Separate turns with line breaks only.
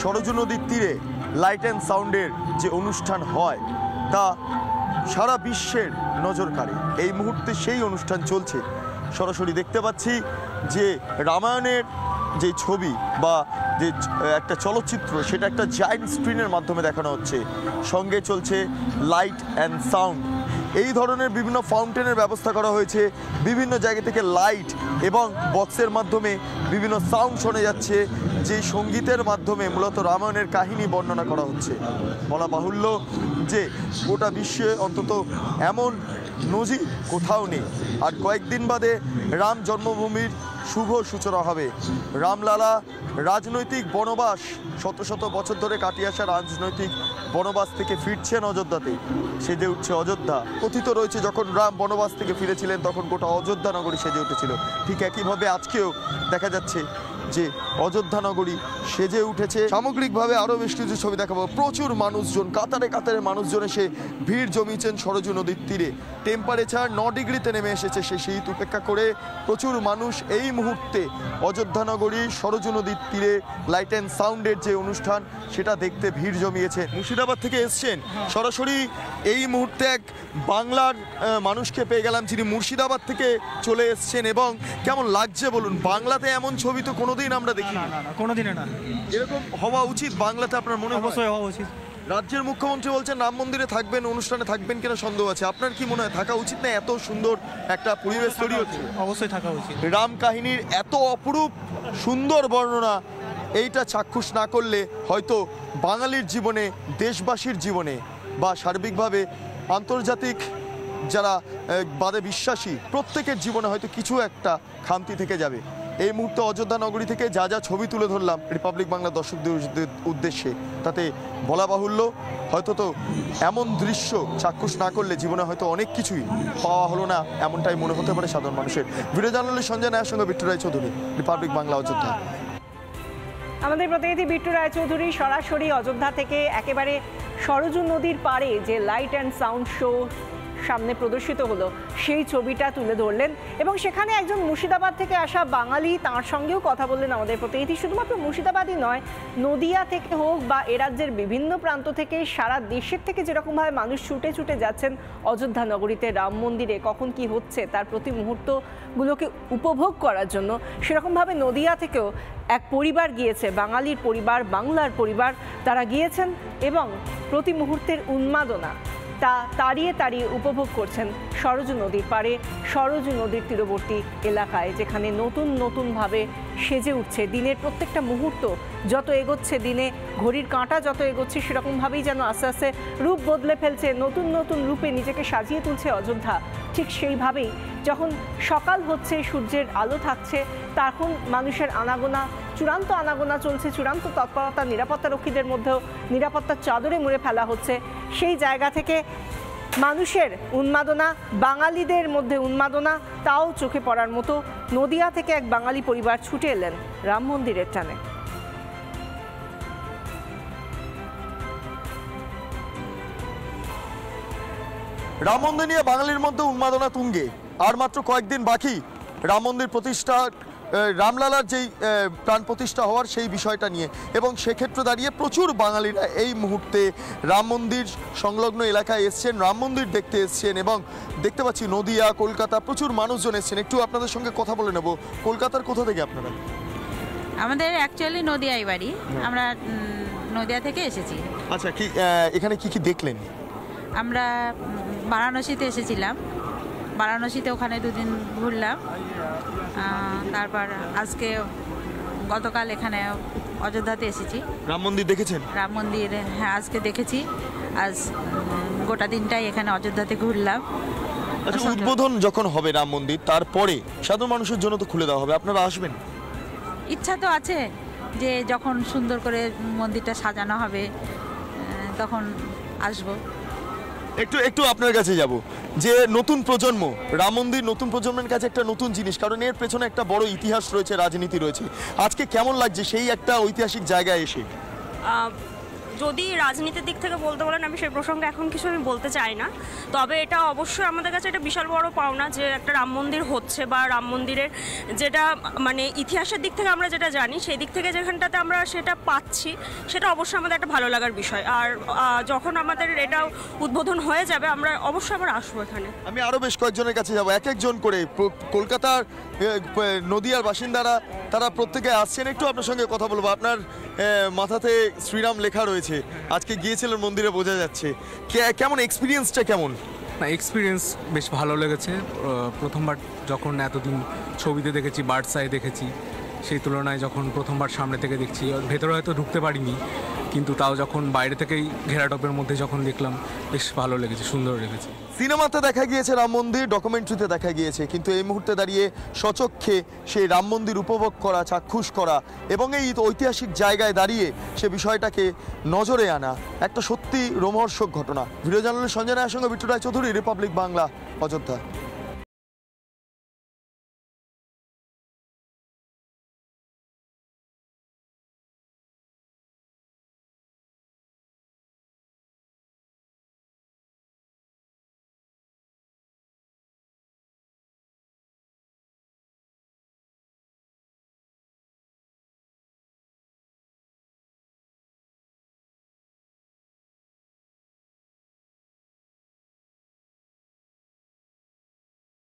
সরজু নদীর তীরে light and সাউন্ডের যে অনুষ্ঠান হয় তা সারা বিশ্বের নজর কাড়ে। এই মুহূর্তে সেই অনুষ্ঠান চলছে। সরাসরি দেখতে পাচ্ছি যে রামায়ণের যে ছবি বা যে একটা চলচ্চিত্র সেটা একটা জায়ান্ট স্ক্রিনের মাধ্যমে দেখানো হচ্ছে। সঙ্গে চলছে লাইট অ্যান্ড সাউন্ড। এই ধরনের বিভিন্ন ফাউন্টেনের ব্যবস্থা করা হয়েছে। বিভিন্ন জায়গা থেকে লাইট এবং বক্সের মাধ্যমে বিভিন্ন সাউন্ড শোনা যাচ্ছে, যে সঙ্গীতের মাধ্যমে মূলত রামায়ণের কাহিনী বর্ণনা করা হচ্ছে। বলা বাহুল্য যে গোটা বিশ্বে অন্তত এমন নজির কোথাও নেই। আর কয়েকদিন বাদে রাম জন্মভূমির শুভ সূচনা হবে। রামলালা রাজনৈতিক বনবাস, শত শত বছর ধরে কাটিয়ে আসা রাজনৈতিক বনবাস থেকে ফিরছেন অযোধ্যাতে। সেজে উঠছে অযোধ্যা। কথিত রয়েছে যখন রাম বনবাস থেকে ফিরেছিলেন তখন গোটা অযোধ্যা নগরী সেজে উঠেছিল। ঠিক একইভাবে আজকেও দেখা যাচ্ছে যে অযোধ্যা নগরী সেজে উঠেছে। সামগ্রিকভাবে আরও বেশ কিছু ছবি দেখাবো। প্রচুর মানুষজন, কাতারে কাতারে মানুষজন এসে ভিড় জমিয়েছেন সরজু নদীর তীরে। টেম্পারেচার 9 ডিগ্রিতে নেমে এসেছে। সেই শীত উপেক্ষা করে প্রচুর মানুষ এই মুহূর্তে অযোধ্যা নগরীর সরজু নদীর তীরে লাইট অ্যান্ড সাউন্ডের যে অনুষ্ঠান সেটা দেখতে ভিড় জমিয়েছে। মুর্শিদাবাদ থেকে এসছেন সরাসরি এই মুহূর্তে এক বাংলার মানুষকে পেয়ে গেলাম যিনি মুর্শিদাবাদ থেকে চলে এসছেন। এবং কেমন লাগছে বলুন? বাংলাতে এমন ছবি তো কোনোদিন আমরা দেখি
না, কোনোদিনও না।
এরকম হওয়া উচিত বাংলাতে, আপনার মনে হয়?
অবশ্যই হওয়া উচিত।
রাজ্যের মুখ্যমন্ত্রী বলছেন রাম মন্দিরে থাকবেন, অনুষ্ঠানে থাকবেন কিনা সন্দেহ আছে। আপনার কি মনে হয় থাকা উচিত না? এত সুন্দর একটা পরিবেশ তৈরি হচ্ছে।
অবশ্যই থাকা উচিত।
রাম কাহিনীর এত অপরূপ সুন্দর বর্ণনা, এইটা চাক্ষুষ না করলে হয়তো বাঙালির জীবনে, দেশবাসীর জীবনে বা সার্বিকভাবে আন্তর্জাতিক যারা বাদে বিশ্বাসী প্রত্যেকের জীবনে হয়তো কিছু একটা খামতি থেকে যাবে। এই মুহূর্তে অযোধ্যা নগরী থেকে যা যা ছবি তুলে ধরলাম রিপাবলিক বাংলা দর্শকদের উদ্দেশ্যে, তাতে বলা বাহুল্য হয়তো তো এমন দৃশ্য চাক্ষুষ না করলে জীবনে হয়তো অনেক কিছুই পাওয়া হলো না, এমনটাই মনে হতে পারে সাধারণ মানুষের। ভিডিও জার্নালিস্ট সঞ্জয় নায়ের সঙ্গে বিট্টু রায়চৌধুরী, রিপাবলিক বাংলা, অযোধ্যা।
আমাদের প্রতিনিধি বিট্টু রায়চৌধুরী সরাসরি অযোধ্যা থেকে একেবারে সরজু নদীর পাড়ে যে লাইট অ্যান্ড সাউন্ড শো সামনে প্রদর্শিত হলো সেই ছবিটা তুলে ধরলেন এবং সেখানে একজন মুর্শিদাবাদ থেকে আসা বাঙালি তার সঙ্গেও কথা বললেন আমাদের প্রতিনিধি। শুধুমাত্র মুর্শিদাবাদই নয়, নদিয়া থেকে হোক বা এ রাজ্যের বিভিন্ন প্রান্ত থেকে, সারা দেশের থেকে যেরকমভাবে মানুষ ছুটে ছুটে যাচ্ছেন অযোধ্যা নগরীতে রাম মন্দিরে কখন কি হচ্ছে তার প্রতি মুহূর্তগুলোকে উপভোগ করার জন্য, সেরকমভাবে নদিয়া থেকেও এক পরিবার গিয়েছে, বাঙালির পরিবার, বাংলার পরিবার, তারা গিয়েছেন এবং প্রতি মুহূর্তের উন্মাদনা তা তাড়িয়ে তাড়িয়ে উপভোগ করছেন সরজু নদীর পাড়ে, সরজু নদীর তীরবর্তী এলাকায়, যেখানে নতুন নতুনভাবে সেজে উঠছে দিনের প্রত্যেকটা মুহূর্ত। যত এগোচ্ছে দিনে, ঘড়ির কাঁটা যত এগোচ্ছে সেরকমভাবেই যেন আস্তে আস্তে রূপ বদলে ফেলছে, নতুন নতুন রূপে নিজেকে সাজিয়ে তুলছে অযোধ্যা। ঠিক সেইভাবেই যখন সকাল হচ্ছে, সূর্যের আলো থাকছে, তখন মানুষের আনাগোনা, চূড়ান্ত আনাগোনা চলছে, চূড়ান্ত তৎপরতা নিরাপত্তারক্ষীদের মধ্যেও নিরাপত্তার চাদরে মুড়ে ফেলা হচ্ছে। সেই জায়গা থেকে মানুষের উন্মাদনা, বাঙালিদের মধ্যে উন্মাদনা, তাও চোখে পড়ার মতো। নদিয়া থেকে এক বাঙালি পরিবার ছুটে এলেন রাম মন্দিরের টানে।
রাম মন্দির নিয়ে বাঙালির মধ্যে উন্মাদনা তুঙ্গে। আর মাত্র কয়েকদিন বাকি রাম মন্দির প্রতিষ্ঠা, রামলালার যেই প্রাণ প্রতিষ্ঠা হওয়ার সেই বিষয়টা নিয়ে, এবং সেক্ষেত্রে দাঁড়িয়ে প্রচুর বাঙালিরা এই মুহূর্তে রাম মন্দির সংলগ্ন এলাকায় এসছেন, রাম মন্দির দেখতে এসছেন। এবং দেখতে পাচ্ছি নদিয়া, কলকাতা প্রচুর মানুষজন এসছেন। একটু আপনাদের সঙ্গে কথা বলে নেব। কলকাতার কোথা থেকে আপনারা?
আমাদের অ্যাকচুয়ালি নদিয়ায় বাড়ি, আমরা নদিয়া থেকে এসেছি।
আচ্ছা, কি এখানে কি কি দেখলেন?
আমরা বারাণসীতে এসেছিলাম, বারাণসীতে ওখানে 2 দিন ঘুরলাম। তারপর আজকে গতকাল এখানে অযোধ্যাতে এসেছি।
রাম মন্দির দেখেছেন?
রাম মন্দির, হ্যাঁ, আজকে দেখেছি। আজ গোটা দিনটাই এখানে অযোধ্যাতে ঘুরলাম।
আচ্ছা, উদ্বোধন যখন হবে রাম মন্দির তারপরে সাধারণ মানুষের জন্য তো খুলে দেওয়া হবে, আপনারা আসবেন?
ইচ্ছা তো আছে যে যখন সুন্দর করে মন্দিরটা সাজানো হবে তখন আসবো।
একটু আপনার কাছে যাব যে নতুন প্রজন্ম, রাম মন্দির নতুন প্রজন্মের কাছে একটা নতুন জিনিস, কারণ এর পেছনে একটা বড় ইতিহাস রয়েছে, রাজনীতি রয়েছে। আজকে কেমন লাগছে সেই একটা ঐতিহাসিক জায়গায় এসে?
যদি রাজনীতির দিক থেকে বলতে বলেন, আমি সেই প্রসঙ্গে এখন কিছু আমি বলতে চাই না। তবে এটা অবশ্যই আমাদের কাছে একটা বিশাল বড় পাওনা যে একটা রাম মন্দির হচ্ছে, বা রাম মন্দিরের যেটা মানে ইতিহাসের দিক থেকে আমরা যেটা জানি, সেই দিক থেকে যেখানটাতে আমরা সেটা পাচ্ছি, সেটা অবশ্যই আমাদের একটা ভালো লাগার বিষয়। আর যখন আমাদের এটা উদ্বোধন হয়ে যাবে, আমরা অবশ্যই আবার আসবো এখানে।
আমি আরও বেশ কয়েকজনের কাছে যাবো, এক একজন করে। কলকাতার নদিয়ার বাসিন্দারা তারা প্রত্যেকে আসছেন, একটু আপনার সঙ্গে কথা বলবো। আপনার মাথাতে শ্রীরাম লেখা রয়েছে, আজকে গিয়েছিলেন মন্দিরে, বোঝা যাচ্ছে। কেমন এক্সপিরিয়েন্সটা কেমন?
না, এক্সপিরিয়েন্স বেশ ভালো লেগেছে। প্রথমবার যখন এতদিন ছবিতে দেখেছি, বার্ডস আই দেখেছি, সেই তুলনায় যখন প্রথমবার সামনে থেকে দেখছি, ভেতরে হয়তো ঢুকতে পারিনি, কিন্তু তাও যখন বাইরে থেকেই ঘেরাটপের মধ্যে যখন দেখলাম, বেশ ভালো লেগেছে, সুন্দর লেগেছে।
সিনেমাতে দেখা গিয়েছে রাম মন্দির, ডকুমেন্টারিতে দেখা গিয়েছে, কিন্তু এই মুহূর্তে দাঁড়িয়ে স্বচক্ষে সেই রাম মন্দির উপভোগ করা, চাক্ষুষ করা এবং এই ঐতিহাসিক জায়গায় দাঁড়িয়ে সে বিষয়টাকে নজরে আনা একটা সত্যি রোমহর্ষক ঘটনা। ভিডিও জার্নালিস্ট সঞ্জয় রায়ের সঙ্গে বিট্টু রায়চৌধুরী, রিপাবলিক বাংলা, অযোধ্যা।